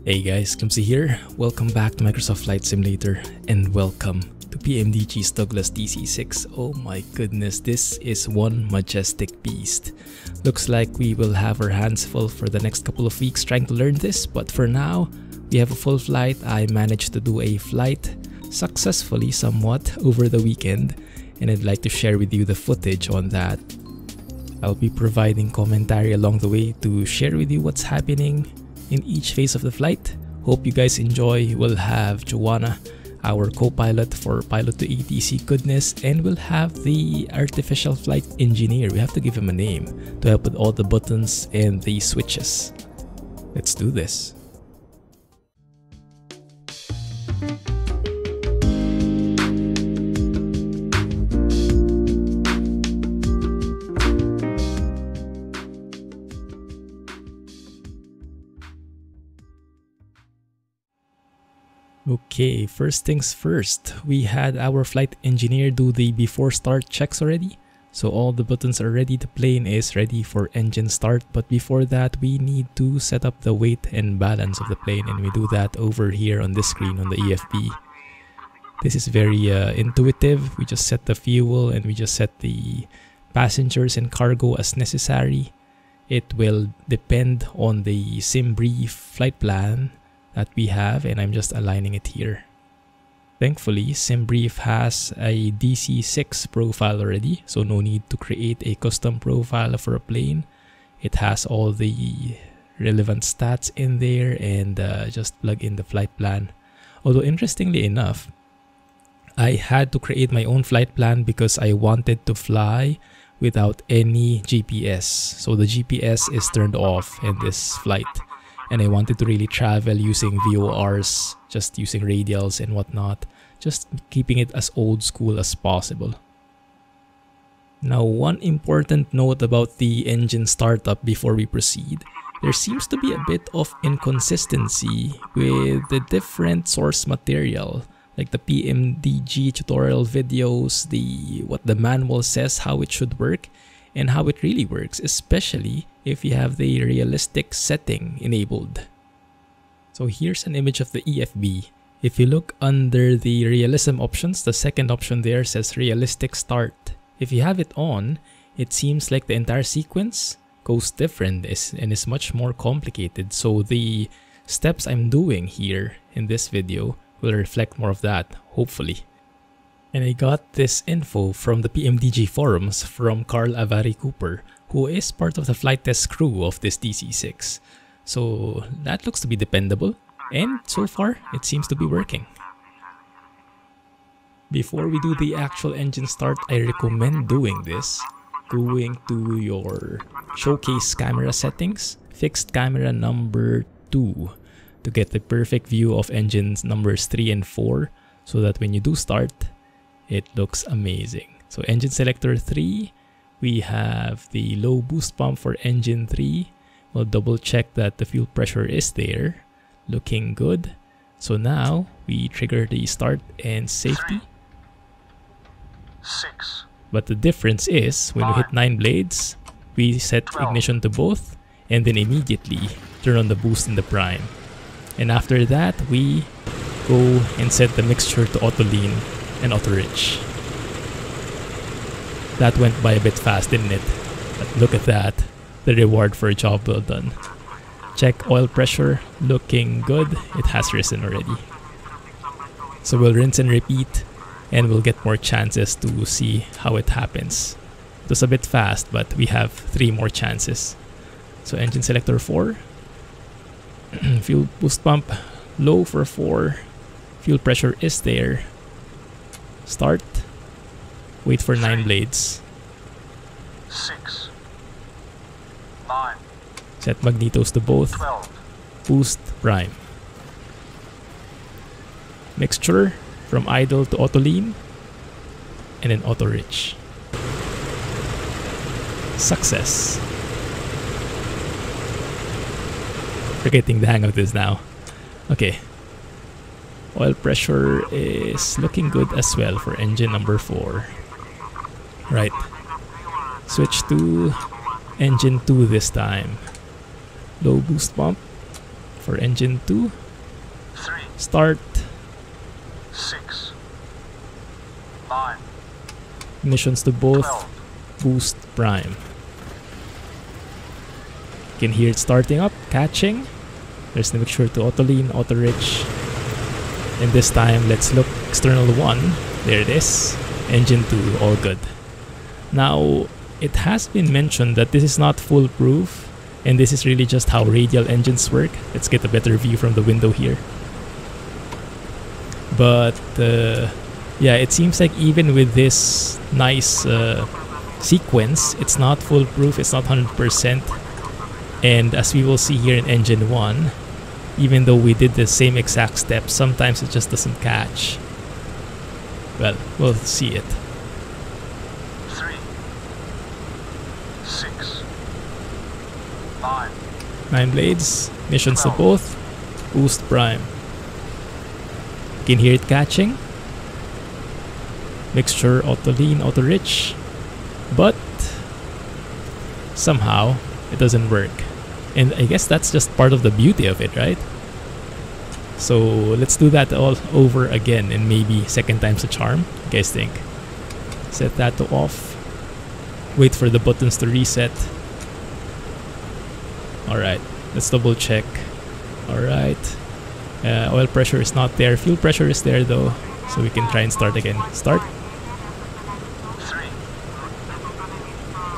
Hey guys, Clumsy here. Welcome back to Microsoft Flight Simulator and welcome to PMDG's Douglas DC-6. Oh my goodness, this is one majestic beast. Looks like we will have our hands full for the next couple of weeks trying to learn this, but for now, we have a full flight. I managed to do a flight successfully somewhat over the weekend, and I'd like to share with you the footage on that. I'll be providing commentary along the way to share with you what's happening in each phase of the flight. Hope you guys enjoy. We'll have Joanna, our co-pilot for Pilot to ATC goodness, and we'll have the artificial flight engineer. We have to give him a name to help with all the buttons and the switches. Let's do this. Okay, first things first, we had our flight engineer do the before start checks already. So all the buttons are ready, the plane is ready for engine start. But before that, we need to set up the weight and balance of the plane, and we do that over here on this screen on the EFB. This is very intuitive. We just set the fuel and we just set the passengers and cargo as necessary. It will depend on the SimBrief flight plan that we have, and I'm just aligning it here. Thankfully, SimBrief has a DC-6 profile already, so no need to create a custom profile for a plane. It has all the relevant stats in there, and just plug in the flight plan. Although interestingly enough, I had to create my own flight plan because I wanted to fly without any GPS. So the GPS is turned off in this flight. And I wanted to really travel using VORs, just using radials and whatnot, just keeping it as old school as possible. Now, one important note about the engine startup before we proceed. There seems to be a bit of inconsistency with the different source material, like the PMDG tutorial videos, what the manual says how it should work, and how it really works, especially if you have the realistic setting enabled. So here's an image of the EFB. If you look under the realism options, the second option there says realistic start. If you have it on, it seems like the entire sequence goes different and is much more complicated. So the steps I'm doing here in this video will reflect more of that, hopefully. And I got this info from the PMDG forums from Carl Avari Cooper, who is part of the flight test crew of this DC-6. So that looks to be dependable, and so far it seems to be working. Before we do the actual engine start, I recommend doing this. Going to your showcase camera settings, fixed camera number 2, to get the perfect view of engines numbers 3 and 4, so that when you do start, it looks amazing. So engine selector 3, we have the low boost pump for engine 3. We'll double check that the fuel pressure is there. Looking good. So now we trigger the start and safety. 6. But the difference is when we hit 9 blades, we set ignition to both and then immediately turn on the boost in the prime. And after that, we go and set the mixture to auto lean and auto rich. That went by a bit fast, didn't it? But look at that, the reward for a job well done. Check oil pressure, looking good. It has risen already. So we'll rinse and repeat, and we'll get more chances to see how it happens. It was a bit fast, but we have 3 more chances. So engine selector 4. Fuel boost pump low for 4. Fuel pressure is there. Start. Wait for 9 blades. 6. 9. Set magnetos to both. 12. Boost prime. Mixture from idle to auto lean. And then auto rich. Success. We're getting the hang of this now. Okay. Oil pressure is looking good as well for engine number 4. Right. Switch to engine 2 this time. Low boost pump. for engine 2. 3, Start. 6, 9, Ignitions to both. 12, Boost prime. You can hear it starting up, catching. There's the mixture to auto lean, auto rich. And this time, let's look external 1. There it is. Engine 2, all good. Now, it has been mentioned that this is not foolproof, and this is really just how radial engines work. Let's get a better view from the window here. But yeah, it seems like even with this nice sequence, it's not foolproof, it's not 100%. And as we will see here in engine 1, even though we did the same exact steps, sometimes it just doesn't catch. Well, we'll see it. 3, 6, 9, 9 blades, missions to both, boost prime. You can hear it catching. Mixture, auto lean, auto rich. But somehow it doesn't work. And I guess that's just part of the beauty of it, right? So let's do that all over again, and maybe second time's a charm. What do you guys think? Set that to off. Wait for the buttons to reset. Alright, let's double check. Alright. Oil pressure is not there. Fuel pressure is there though. So we can try and start again. Start. 3,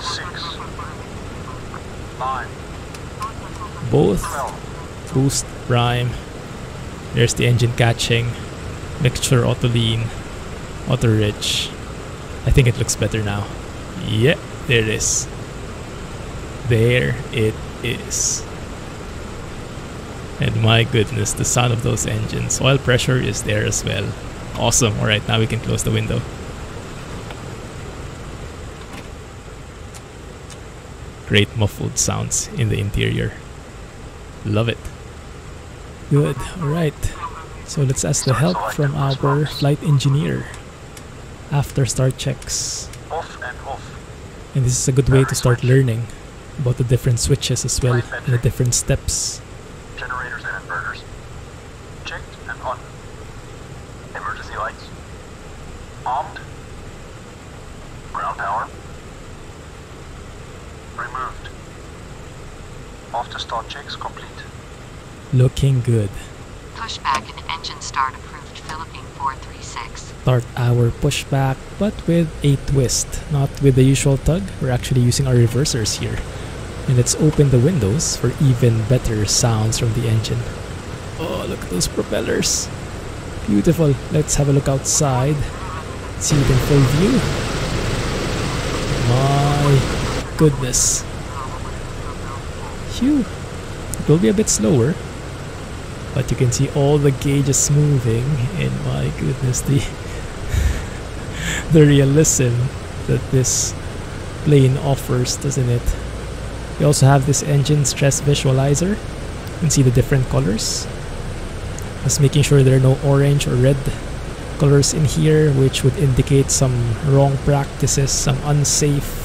6, 9, Both. 12, Boost prime. There's the engine catching. Mixture auto lean. Auto rich. I think it looks better now. Yeah, there it is. There it is. And my goodness, the sound of those engines. Oil pressure is there as well. Awesome. Alright, now we can close the window. Great muffled sounds in the interior. Love it. Good. Alright. So let's ask the help from our flight engineer after start checks. off and off. And this is a good way to start learning about the different switches as well and the different steps. Generators and inverters. Checked and on. Emergency lights. Armed. Ground power. Removed. After start checks complete. Looking good. Pushback and engine start approved Philippine 436. Start our pushback, but with a twist, not with the usual tug. We're actually using our reversers here. And let's open the windows for even better sounds from the engine. Oh, look at those propellers. Beautiful. Let's have a look outside. See it in full view. My goodness. Phew. It will be a bit slower, but you can see all the gauges moving, and my goodness, the the realism that this plane offers, doesn't it? We also have this engine stress visualizer. You can see the different colors. Just making sure there are no orange or red colors in here, which would indicate some wrong practices, some unsafe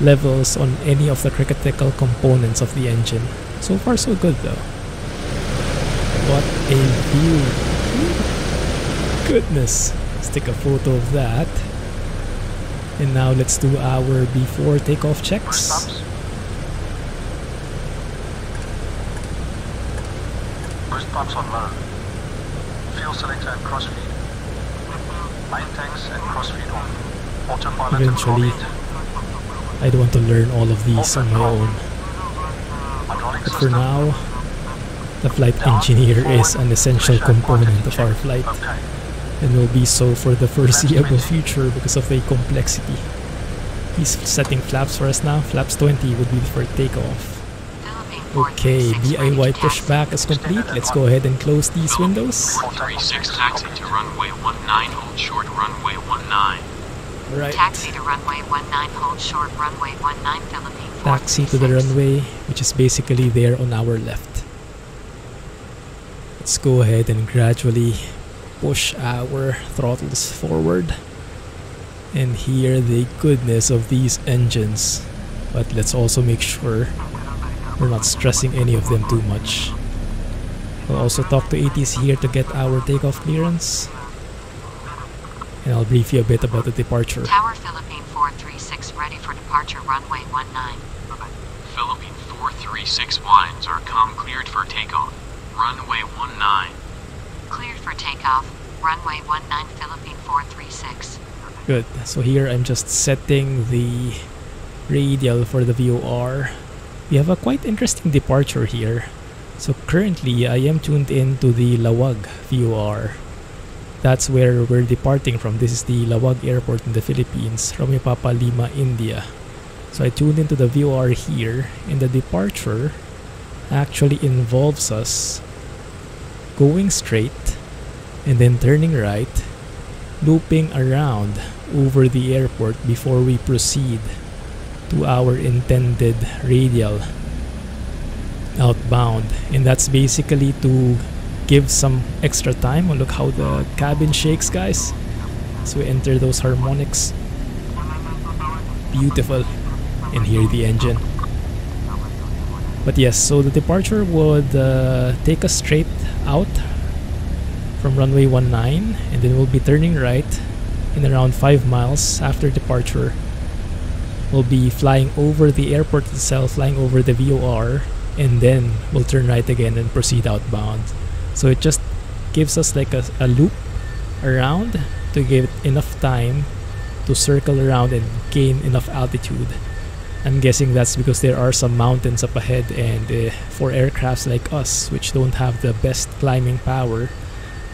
levels on any of the critical components of the engine. So far so good though. What a view. Goodness. Let's take a photo of that. And now let's do our before takeoff checks. Boost pumps. Boost pumps on low. Fuel selector and crossfeed. Main tanks and crossfeed on. Autopilot and Eventually, throttle I don't want to learn all of these on my own. Hydraulic But for system. now, the flight engineer is an essential component of our flight, Okay. and will be so for the foreseeable future because of the complexity. He's setting flaps for us now. Flaps 20 would be for takeoff. Okay, DIY pushback is complete. Let's go ahead and close these windows. 36 taxi to runway 19, hold short runway 19. Alright, Taxi to runway 19, hold short runway 19, Philippine 436. taxi to the runway, which is basically there on our left. Let's go ahead and gradually push our throttles forward and hear the goodness of these engines. But let's also make sure we're not stressing any of them too much. We'll also talk to ATC here to get our takeoff clearance. And I'll brief you a bit about the departure. Tower Philippine 436 ready for departure runway 19. Philippine 436 winds are cleared for takeoff. Runway 19. Cleared for takeoff. Runway 19 Philippine 436. Good. So here I'm just setting the radial for the VOR. We have a quite interesting departure here. So currently I am tuned in to the Lawag VOR. That's where we're departing from. This is the Lawag Airport in the Philippines, Romeo Papa Lima, India. So I tuned into the VOR here, and the departure actually involves us going straight and then turning right, looping around over the airport before we proceed to our intended radial outbound. And that's basically to give some extra time. Oh, look how the cabin shakes, guys, as we enter those harmonics. Beautiful. And hear the engine. But yes, so the departure would take us straight out from runway 19, and then we'll be turning right in around 5 miles after departure. We'll be flying over the airport itself, flying over the VOR, and then we'll turn right again and proceed outbound. So it just gives us like a loop around to give it enough time to circle around and gain enough altitude. I'm guessing that's because there are some mountains up ahead, and for aircrafts like us, which don't have the best climbing power,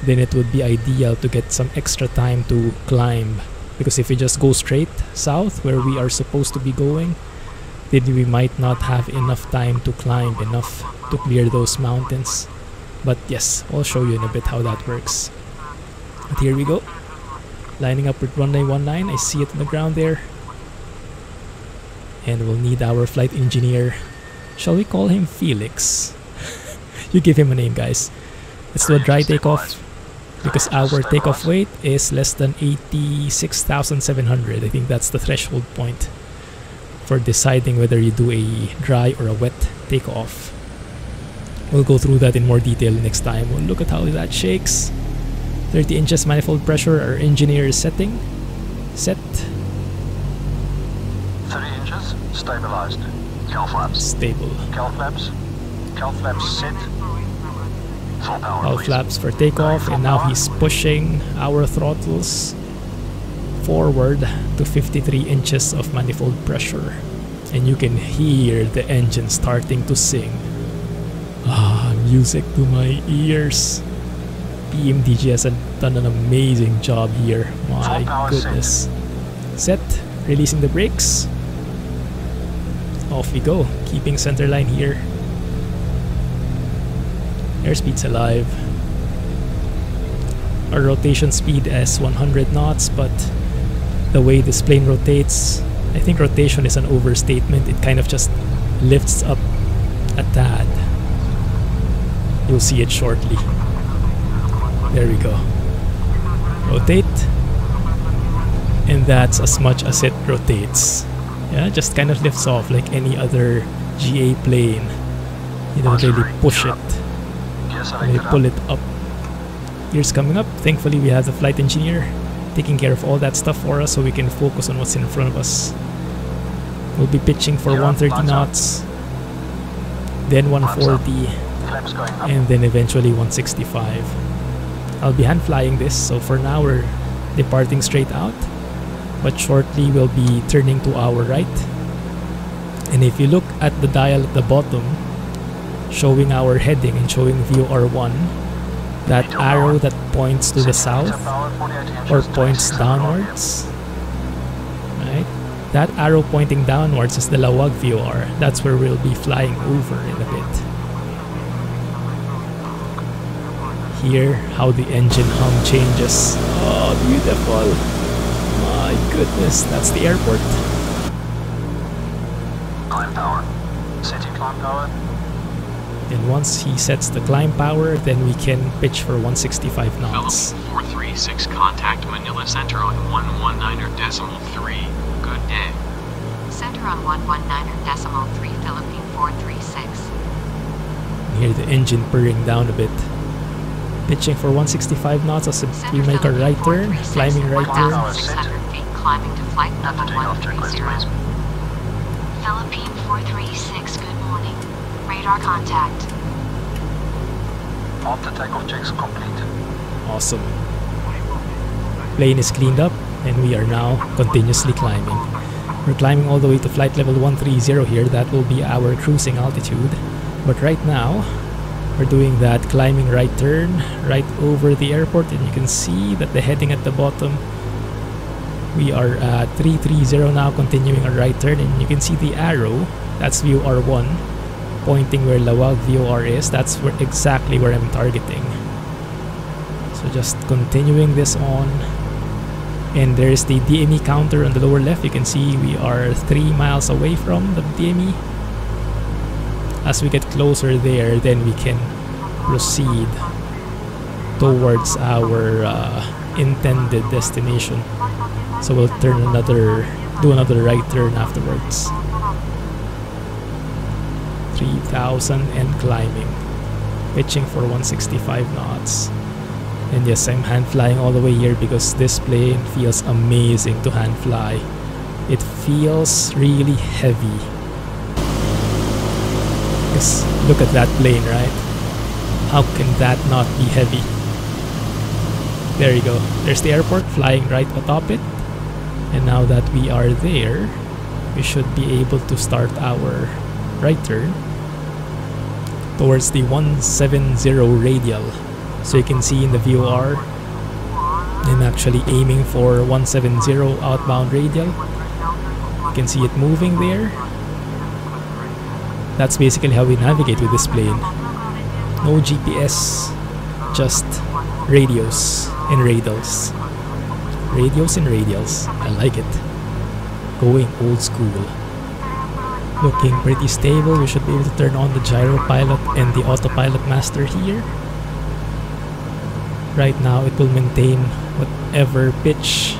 then it would be ideal to get some extra time to climb. Because if we just go straight south where we are supposed to be going, then we might not have enough time to climb enough to clear those mountains. But yes, I'll show you in a bit how that works. But here we go, lining up with runway 19. I see it on the ground there. And we'll need our flight engineer. Shall we call him Felix? You give him a name, guys. Let's do a dry takeoff, because our takeoff weight is less than 86,700. I think that's the threshold point for deciding whether you do a dry or a wet takeoff. We'll go through that in more detail next time. Well, look at how that shakes. 30 inches manifold pressure. Our engineer is setting. Set. 30 inches, stabilized. Cal flaps. Stable. Cal flaps. Cal flaps set. Full power, All please. flaps for takeoff, and now he's pushing our throttles forward to 53 inches of manifold pressure. And you can hear the engine starting to sing. Ah, music to my ears. PMDG has done an amazing job here. My goodness. Set. Releasing the brakes. Off we go. Keeping center line here. Airspeed's alive. Our rotation speed is 100 knots, but the way this plane rotates, I think rotation is an overstatement. It kind of just lifts up a tad. You'll see it shortly. There we go. Rotate. And that's as much as it rotates. Yeah, it just kind of lifts off like any other GA plane. You don't really push it. They pull it up. Gears coming up. Thankfully we have the flight engineer taking care of all that stuff for us, so we can focus on what's in front of us. We'll be pitching for 130 knots, then 140, and then eventually 165. I'll be hand flying this, so for now we're departing straight out, but shortly we'll be turning to our right. And if you look at the dial at the bottom, showing our heading and showing VOR1, that arrow that points to the south or points downwards, right? That arrow pointing downwards is the Lawag VOR. That's where we'll be flying over in a bit. Hear how the engine hum changes. Oh, beautiful. My goodness, that's the airport. Climb power. Setting climb power. And once he sets the climb power, then we can pitch for 165 knots. Philippine 436, contact Manila Center on 119.3. Good day. Center on 119.3 Philippine 436. hear the engine purring down a bit. Pitching for 165 knots as we make a right turn, climbing right turn. 1,600 feet climbing to flight level 130. Philippine 436, good morning. Radar contact. After takeoff checks complete. Awesome. Plane is cleaned up and we are now continuously climbing. We're climbing all the way to flight level 130 here. That will be our cruising altitude. But right now, we're doing that climbing right turn right over the airport, and you can see that the heading at the bottom. We are at 330 now, continuing our right turn, and you can see the arrow. That's VOR 1, pointing where Lawag VOR is. That's exactly where I'm targeting. So just continuing this on. And there's the DME counter on the lower left. You can see we are 3 miles away from the DME. As we get closer there, then we can proceed towards our intended destination. So we'll do another right turn afterwards. 3,000 and climbing. Pitching for 165 knots. And yes, I'm hand flying all the way here because this plane feels amazing to hand fly. It feels really heavy. Just look at that plane, right? How can that not be heavy? There you go. There's the airport flying right atop it. And now that we are there, we should be able to start our right turn towards the 170 radial. So you can see in the VOR, I'm actually aiming for 170 outbound radial. You can see it moving there. That's basically how we navigate with this plane. No GPS, just radios and radials. Radios and radials. I like it. Going old school. Looking pretty stable. We should be able to turn on the gyro pilot and the autopilot master here. Right now it will maintain whatever pitch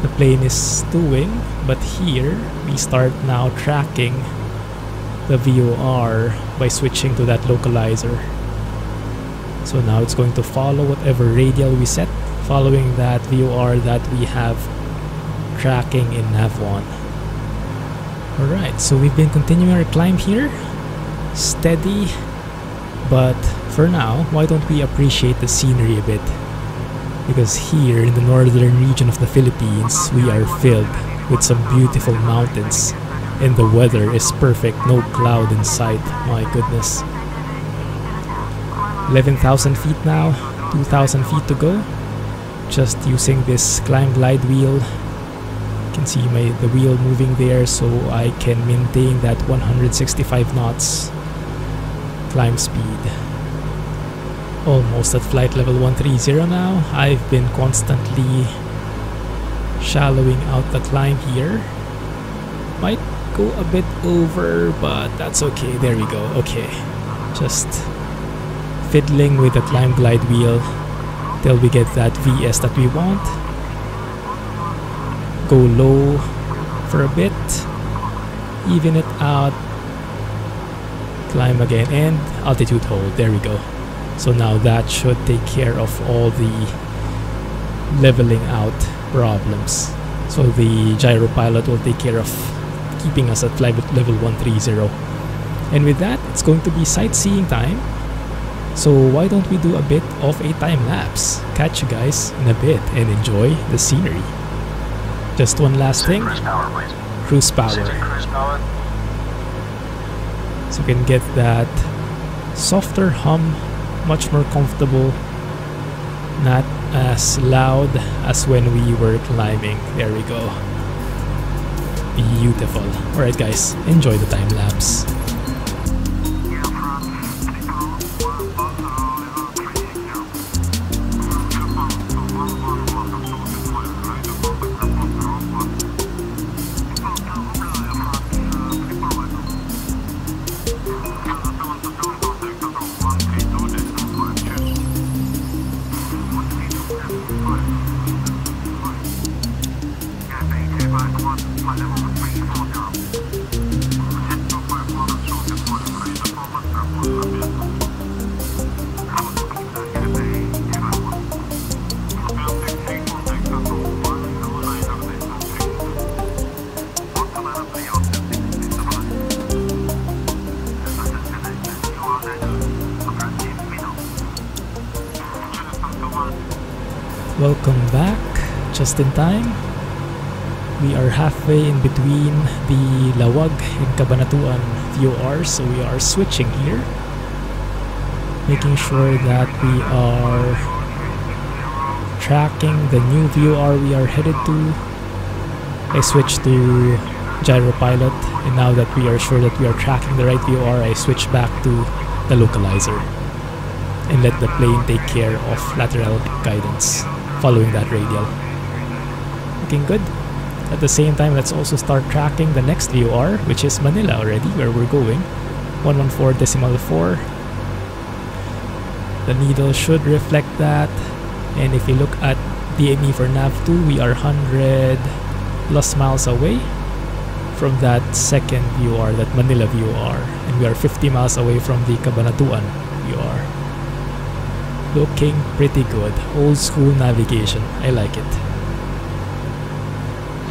the plane is doing, but here we start now tracking the VOR by switching to that localizer. So now it's going to follow whatever radial we set, following that VOR that we have tracking in Nav1. Alright, so we've been continuing our climb here. Steady, but for now, why don't we appreciate the scenery a bit? Because here in the northern region of the Philippines, we are filled with some beautiful mountains. And the weather is perfect, no cloud in sight. My goodness. 11,000 feet now, 2,000 feet to go. Just using this climb glide wheel. You can see the wheel moving there, so I can maintain that 165 knots climb speed. Almost at flight level 130 now. I've been constantly shallowing out the climb here. Might go a bit over, but that's okay. There we go. Okay, just fiddling with the climb glide wheel till we get that VS that we want. Go low for a bit, even it out, climb again, and altitude hold. There we go. So now that should take care of all the leveling out problems. So the gyro pilot will take care of keeping us at flight level 130. And with that, it's going to be sightseeing time. So why don't we do a bit of a time lapse? Catch you guys in a bit and enjoy the scenery. Just one last thing. Cruise power, please. Cruise power. City cruise power. So you can get that softer hum, much more comfortable, not as loud as when we were climbing. There we go. Beautiful. Alright guys, enjoy the time lapse. Welcome back, just in time. We are halfway in between the Lawag and Cabanatuan VORs, so we are switching here, making sure that we are tracking the new VOR we are headed to. I switched to Gyropilot, and now that we are sure that we are tracking the right VOR, I switch back to the localizer and let the plane take care of lateral guidance following that radial. Looking good. At the same time, let's also start tracking the next VOR, which is Manila already, where we're going. 114.4. The needle should reflect that. And if you look at DME for NAV2, we are 100 plus miles away from that second VOR, that Manila VOR. And we are 50 miles away from the Cabanatuan VOR. Looking pretty good. Old school navigation. I like it.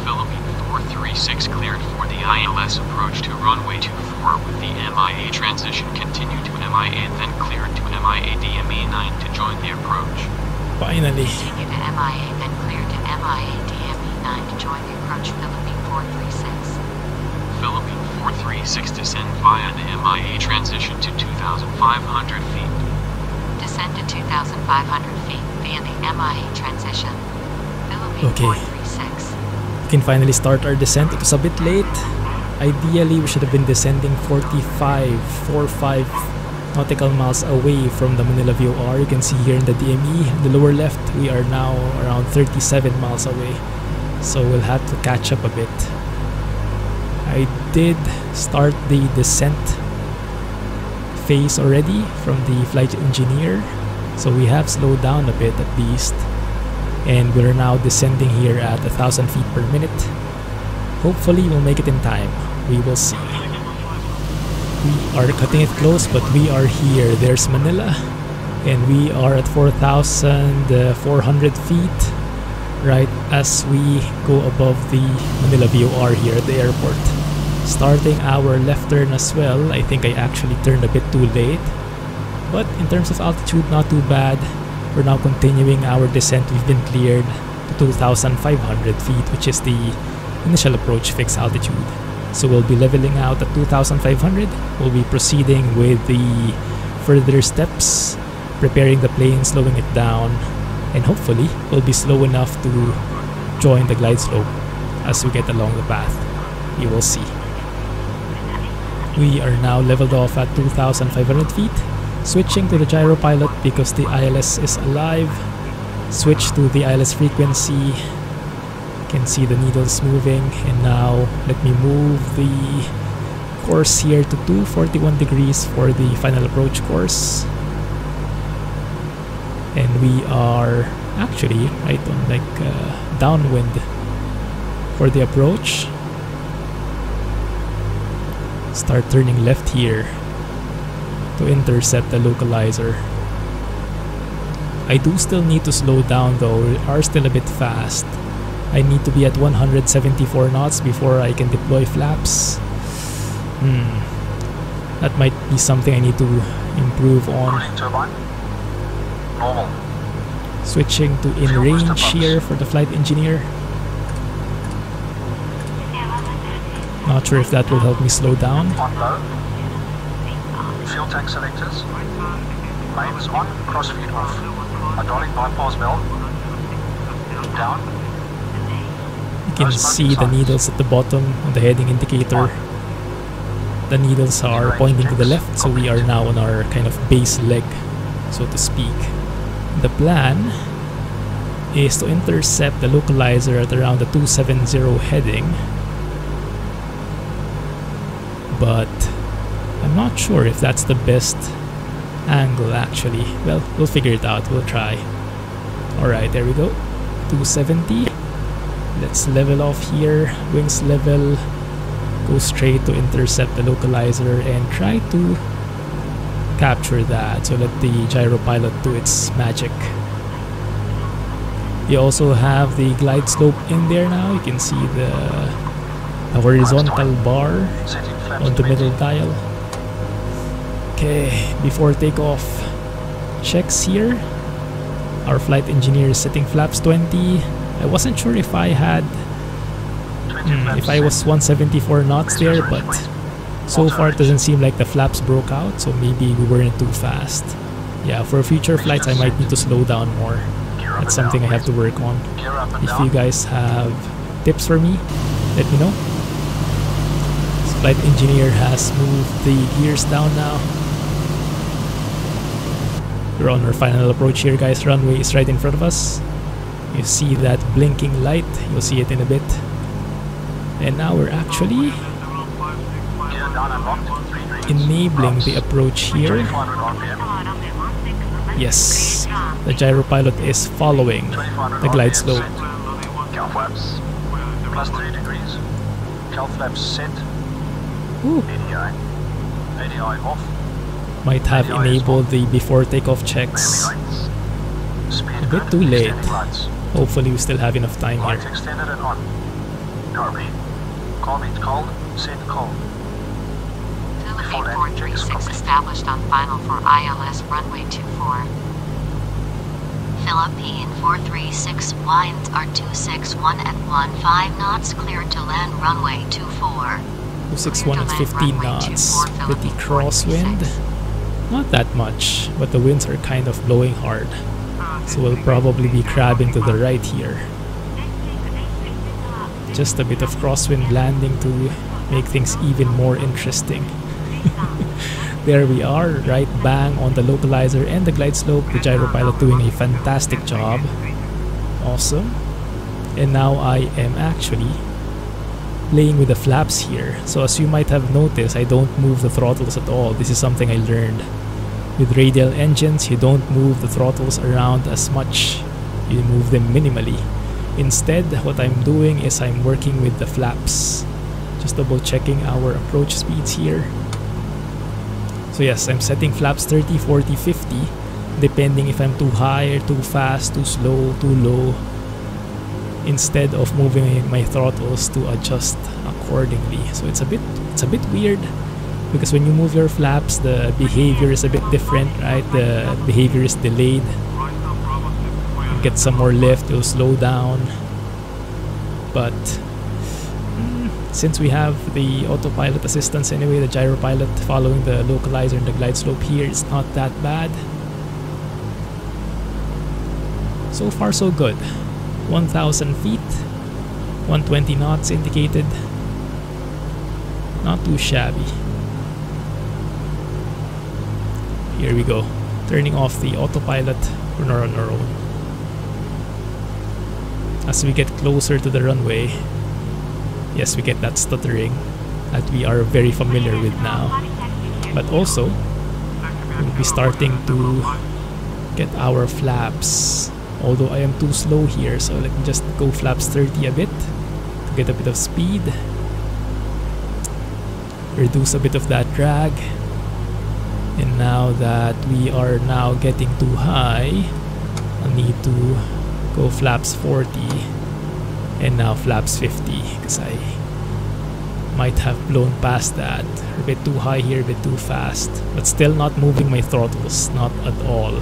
Philippine 436 cleared for the ILS approach to runway 24 with the MIA transition. Continue to MIA, then cleared to MIA DME 9 to join the approach. Finally. Continue to MIA, then clear to MIA DME 9 to join the approach. Philippine 436. Philippine 436 descend via the MIA transition to 2,500 feet. Descend to 2,500 feet via the MIA transition. Philippine Okay. 436. We can finally start our descent. It was a bit late. Ideally, we should have been descending 45 nautical miles away from the Manila VOR. You can see here in the DME, in the lower left, we are now around 37 miles away. So we'll have to catch up a bit. I did start the descent phase already from the flight engineer, so we have slowed down a bit at least, and we're now descending here at 1,000 feet per minute. Hopefully we'll make it in time. We will see. We are cutting it close, but we are here. There's Manila, and we are at 4,400 feet right as we go above the Manila VOR here at the airport. Starting our left turn as well. I think I actually turned a bit too late, but in terms of altitude, not too bad. We're now continuing our descent. We've been cleared to 2,500 feet, which is the initial approach fixed altitude. So we'll be leveling out at 2,500. We'll be proceeding with the further steps, preparing the plane, slowing it down, and hopefully we'll be slow enough to join the glide slope as we get along the path. You will see. We are now leveled off at 2,500 feet, switching to the Gyropilot because the ILS is alive. Switch to the ILS frequency. You can see the needles moving, and now let me move the course here to 241 degrees for the final approach course. And we are actually right on downwind for the approach. Start turning left here to intercept the localizer. I do still need to slow down though. We are still a bit fast. I need to be at 174 knots before I can deploy flaps. That might be something I need to improve on. Cooling turbine. Normal. Switching to in range here for the flight engineer. Not sure if that will help me slow down. On low. Fuel tank selectors. Mains on. Crossfeed off. Hydraulic bypass valve. Down. You can see the needles at the bottom on the heading indicator. The needles are pointing to the left, so we are now on our kind of base leg, so to speak. The plan is to intercept the localizer at around the 270 heading, but I'm not sure if that's the best angle actually. Well, we'll figure it out. We'll try. Alright, there we go. 270. Let's level off here. Wings level. Go straight to intercept the localizer and try to capture that. So let the Gyropilot do its magic. You also have the glide slope in there now. You can see the horizontal bar on the middle dial. Okay, before takeoff, checks here. Our flight engineer is setting flaps 20. I wasn't sure if I had, if I was 174 knots there, but so far it doesn't seem like the flaps broke out, so maybe we weren't too fast. Yeah, for future flights I might need to slow down more. That's something I have to work on. If you guys have tips for me, let me know. This flight engineer has moved the gears down now. We're on our final approach here, guys. Runway is right in front of us. You see that blinking light, you'll see it in a bit. And now we're actually enabling the approach here. Yes, the gyropilot is following the glide slope. Cow flaps +3 degrees. Cow flaps set. Ooh. ADI off. Might have enabled the before takeoff checks. A bit too late. Hopefully we still have enough time here. Lights extended and on. Carbine. Carbine cold. Set cold. Philip 8436 established on final for ILS runway 24. Philippine 436 winds are 261 at 15 knots, cleared to land runway 24. 261 at 15 knots. Pretty crosswind. Not that much, but the winds are kind of blowing hard. So we'll probably be crabbing to the right here. Just a bit of crosswind landing to make things even more interesting. There we are, right bang on the localizer and the glide slope. The gyropilot doing a fantastic job. Awesome. And now I am actually playing with the flaps here. So as you might have noticed, I don't move the throttles at all. This is something I learned. With radial engines, you don't move the throttles around as much. You move them minimally. Instead, what I'm doing is I'm working with the flaps. Just double checking our approach speeds here. So yes, I'm setting flaps 30, 40, 50, depending if I'm too high or too fast, too slow, too low. Instead of moving my throttles to adjust accordingly. So it's a bit weird, because when you move your flaps, the behavior is a bit different, right? The behavior is delayed. You get some more lift, you'll slow down. But since we have the autopilot assistance anyway, the gyropilot following the localizer and the glide slope here, it's not that bad. So far so good. 1,000 feet, 120 knots indicated. Not too shabby. Here we go. Turning off the autopilot. We're on our own. As we get closer to the runway, yes, we get that stuttering that we are very familiar with now. But also, we'll be starting to get our flaps. Although I am too slow here, so let me just go flaps 30 a bit to get a bit of speed. Reduce a bit of that drag. And now that we are now getting too high, I need to go flaps 40 and now flaps 50, because I might have blown past that. A bit too high here, a bit too fast, but still not moving my throttles, not at all.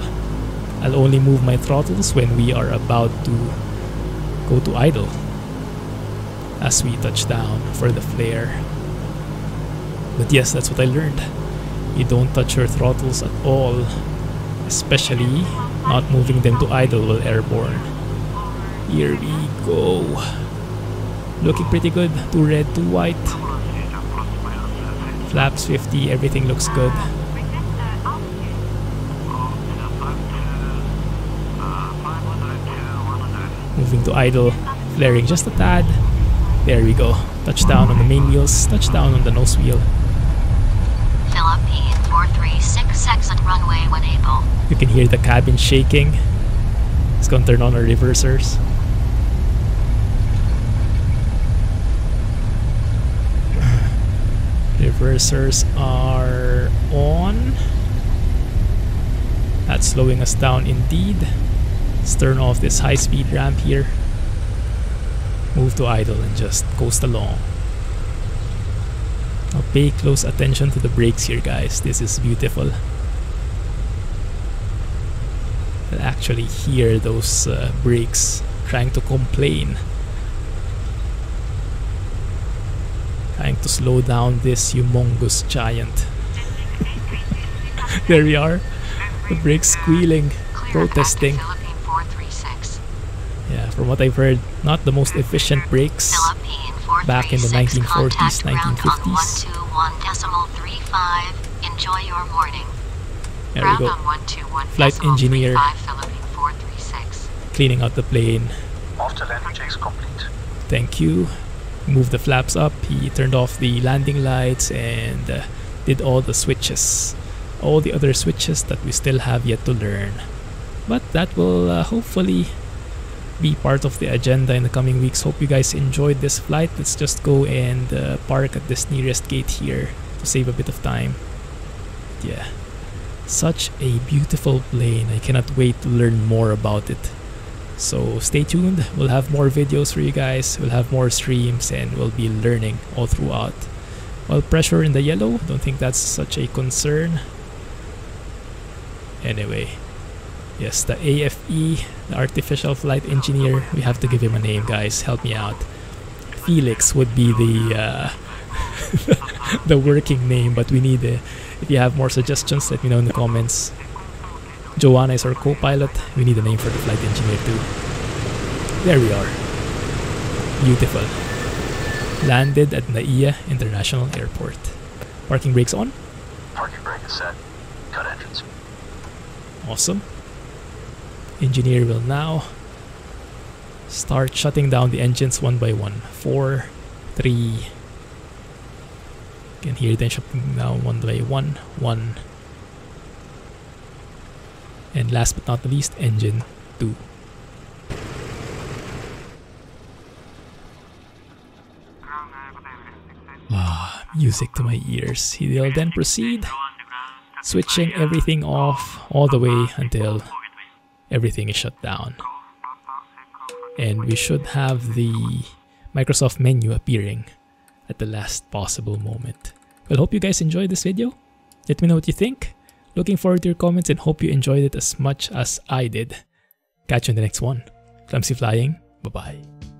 I'll only move my throttles when we are about to go to idle as we touch down for the flare. But yes, that's what I learned. You don't touch your throttles at all, especially not moving them to idle while airborne. Here we go. Looking pretty good. Too red, too white. Flaps 50, everything looks good. Moving to idle, flaring just a tad. There we go. Touchdown on the main wheels, touchdown on the nose wheel. Philippine 436 exit runway when able. You can hear the cabin shaking. It's gonna turn on our reversers. Reversers are on. That's slowing us down indeed. Let's turn off this high-speed ramp here. Move to idle and just coast along. Now pay close attention to the brakes here, guys. This is beautiful. I'll actually hear those brakes trying to complain. Trying to slow down this humongous giant. There we are. The brakes squealing, protesting. Yeah, from what I've heard, not the most efficient brakes back in the 1940s, 1950s. Enjoy your morning. There we go. Flight engineer cleaning out the plane. After landing checks complete. Thank you. Moved the flaps up. He turned off the landing lights and did all the switches. All the other switches that we still have yet to learn. But that will hopefully be part of the agenda in the coming weeks. Hope you guys enjoyed this flight. Let's just go and park at this nearest gate here to save a bit of time. Yeah, such a beautiful plane. I cannot wait to learn more about it. So stay tuned. We'll have more videos for you guys. We'll have more streams and we'll be learning all throughout. Well, pressure in the yellow, don't think that's such a concern. Anyway, yes, the AFE, the Artificial Flight Engineer, we have to give him a name, guys. Help me out. Felix would be the the working name, but we need a, if you have more suggestions, let me know in the comments. Joanna is our co-pilot. We need a name for the flight engineer too. There we are. Beautiful. Landed at Naiya International Airport. Parking brakes on. Parking brake is set. Cut engines. Awesome. Engineer will now start shutting down the engines one by one. 4, 3. You can hear them shutting down one by one. 1. And last but not the least, engine 2. Ah, music to my ears. He'll then proceed switching everything off all the way until everything is shut down. And we should have the Microsoft menu appearing at the last possible moment. Well, hope you guys enjoyed this video. Let me know what you think. Looking forward to your comments and hope you enjoyed it as much as I did. Catch you in the next one. Clumsy flying. Bye-bye.